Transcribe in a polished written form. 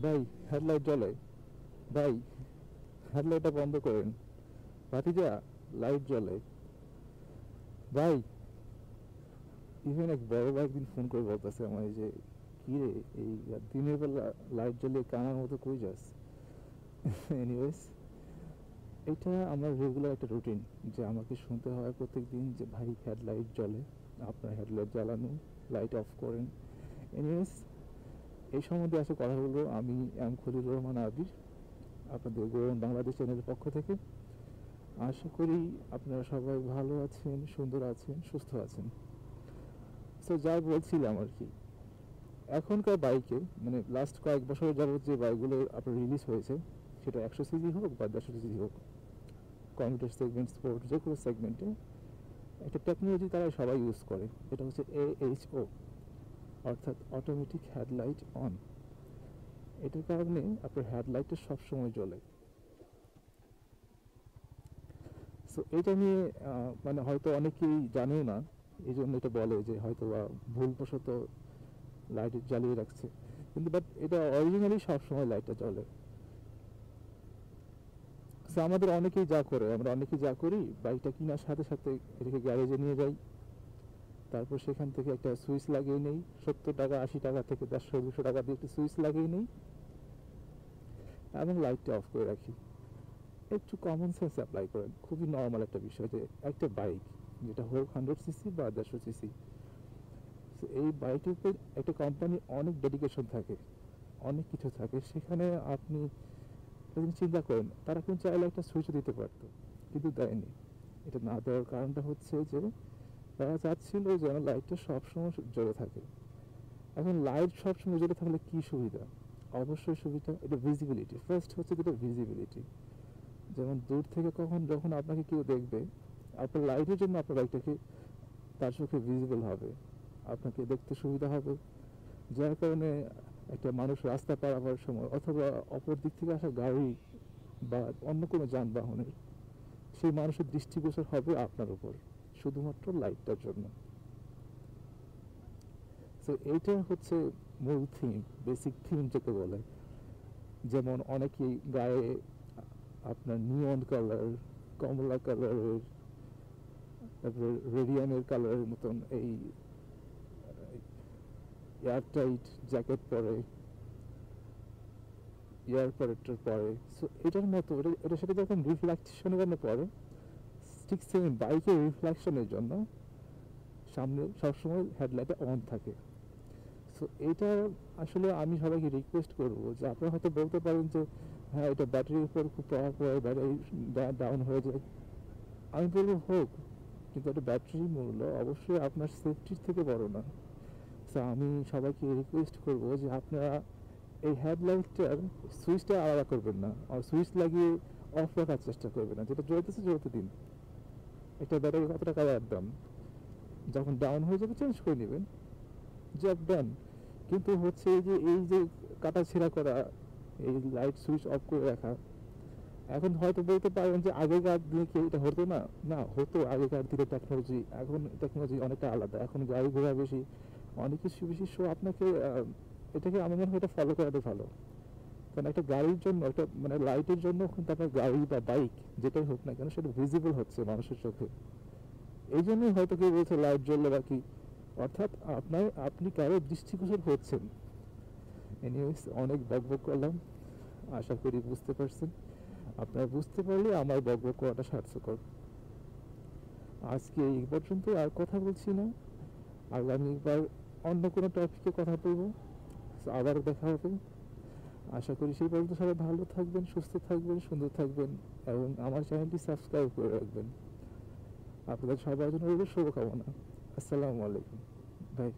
ভাই, হেডলাইট জ্বলে। ভাই, হেডলাইটটা বন্ধ করেন। ভাতিজা, লাইট জ্বলে। ভাই, ইভেন এক বড় ভাই একদিন ফোন করে বলতেছে আমায় যে, কি রে, এই দিনের বেলা লাইট জ্বলিয়ে কানার মতো কই যাস? এনিওয়েজ, এটা আমার রেগুলার একটা রুটিন, যে আমাকে শুনতে হয় প্রত্যেক দিন যে ভাই হেডলাইট জ্বলে, আপনার হেডলাইট জ্বালানো, লাইট অফ করেন। এনিওয়েজ, এই সম্বন্ধে আসলে কথা বলবো আমি এম খলিলুর রহমান আবির, আপনাদের গৌরন বাংলাদেশ চ্যানেলের পক্ষ থেকে। আশা করি আপনারা সবাই ভালো আছেন, সুন্দর আছেন, সুস্থ আছেন। সো যা বলছিলাম আর কি, এখনকার বাইকে মানে লাস্ট কয়েক বছর যাবত যে বাইকগুলো আপনার রিলিজ হয়েছে, সেটা 100 সিসি হোক বা 150 সিসি হোক, কমিউটার সেগমেন্ট, স্পোর্ট, যে কোনো সেগমেন্টে একটা টেকনোলজি তারা সবাই ইউজ করে। এটা হচ্ছে AHO, অর্থাৎ অটোমেটিক হেডলাইট অন। এটার কারণে আপনার হেডলাইটটা সবসময় জ্বলে। সো এটা নিয়ে মানে হয়তো অনেকেই জানেও না, এই জন্য এটা বলে যে হয়তো বা ভুলবশত লাইট জ্বালিয়ে রাখছে, কিন্তু বাট এটা অরিজিনালি সবসময় লাইটটা জ্বলে। সো আমাদের অনেকেই যা করে, আমরা অনেকেই যা করি, বাইকটা কেনার সাথে সাথে এটাকে গ্যারেজে নিয়ে যাই, তারপর সেখান থেকে একটা সুইচ লাগিয়ে নেই, 70 টাকা 80 টাকা থেকে 150 200 টাকা দিয়ে একটা সুইচ লাগিয়ে নেই এবং লাইটটা অফ করে রাখি। একটু কমন সেন্স অ্যাপ্লাই করেন, খুবই নর্মাল একটা বিষয় যে একটা বাইক, যেটা হোক 100 সিসি বা 150 সিসি, এই বাইকের উপর একটা কোম্পানির অনেক ডেডিকেশন থাকে, অনেক কিছু থাকে সেখানে। আপনি চিন্তা করেন, তারা কিন্তু চাইলে একটা সুইচ দিতে পারতো, কিন্তু দেয়নি। এটা না দেওয়ার কারণটা হচ্ছে যে তারা চাচ্ছিল যেন লাইটটা সবসময় জ্বলে থাকে। এখন লাইট সবসময় জ্বলে থাকলে কি সুবিধা? অবশ্যই সুবিধা, এটা ভিজিবিলিটি। ফার্স্ট হচ্ছে যেটা ভিজিবিলিটি, যেমন দূর থেকে যখন আপনাকে কেউ দেখবে, আপনার লাইটের জন্য আপনার বাইকটাকে তার চোখে ভিজিবল হবে, আপনাকে দেখতে সুবিধা হবে, যার কারণে একটা মানুষ রাস্তা পার হওয়ার সময় অথবা অপর দিক থেকে আসা গাড়ি বা অন্য কোনো যানবাহনের সেই মানুষের দৃষ্টিগোচর হবে আপনার উপর, শুধুমাত্র লাইটটার জন্য। তো এইটা হচ্ছে মূল থিম, বেসিক থিম যেটা বলে। যেমন অনেকেই গায়ে আপনার নিয়ন কালার, কমলা কালারের, তারপরে রেডিয়ামের কালারের মতন এই এয়ারটাইট জ্যাকেট পরে, এয়ার প্রোটেক্টর পরে। সো এটার মতো এটার সাথে যখন রিফ্লেকশনের জন্য পরে, ঠিক সেম বাইকের রিফ্লেকশনের জন্য সামনে সবসময় হেডলাইটে অন থাকে। সো এটা আসলে আমি সবাইকে রিকোয়েস্ট করব যে আপনারা হয়তো বলতে পারেন যে হ্যাঁ, এটা ব্যাটারির উপর খুব প্রভাব পড়ে, ব্যাটারি ডাউন হয়ে যায়। আমি বলবো হোক, কিন্তু একটা ব্যাটারির মূল্য অবশ্যই আপনার সেফটির থেকে বড় না। সো আমি সবাইকে রিকোয়েস্ট করব যে আপনারা এই হেডলাইটটার সুইচটা আলাদা করবেন না, আর সুইচ লাগিয়ে অফ রাখার চেষ্টা করবেন না। যেটা জ্বলতেছে জ্বলতে দিন। একটা ব্যাটারি কত টাকা একদম, যখন ডাউন হয়ে যাবে চেঞ্জ করে নেবেন, জব ডান। কিন্তু হচ্ছে এই যে কাটা ছেঁড়া করা, এই লাইট সুইচ অফ করে রাখা, এখন হয়তো বলতে পারেন যে আগেকার দিনে কি এটা হতো না? না, হতো আগেকার দিনে টেকনোলজি, এখন টেকনোলজি অনেকটা আলাদা, এখন গাড়ি ঘোড়া বেশি, অনেক কিছু বেশি। সো আপনাকে এটাকে আমার মনে হয় এটা ফলো করাটা ভালো। কারণ একটা গাড়ির জন্য, একটা মানে লাইটের জন্য কিন্তু আপনার গাড়ি বা বাইক যেটাই হোক না কেন, সেটা ভিজিবল হচ্ছে মানুষের চোখে। এই জন্যই হয়তো কেউ বলছে লাইট জ্বললে বা কি, অর্থাৎ আপনি কারো দৃষ্টিগোচর হচ্ছেন। এনিওয়েজ, অনেক বকবক করলাম, আশা করি বুঝতে পারছেন। আপনারা বুঝতে পারলে আমার বকবক করাটা সার্থকর। আজকে এই পর্যন্ত, আর কথা বলছি না। আগামীবার অন্য কোনো টপিকে কথা বলবো, আবারও দেখা হবে। আশা করি সেই পর্যন্ত সবাই ভালো থাকবেন, সুস্থ থাকবেন, সুন্দর থাকবেন এবং আমার চ্যানেলটি সাবস্ক্রাইব করে রাখবেন। আপনাদের সবার জন্য রইল শুভকামনা। আসসালামু আলাইকুম। বাই।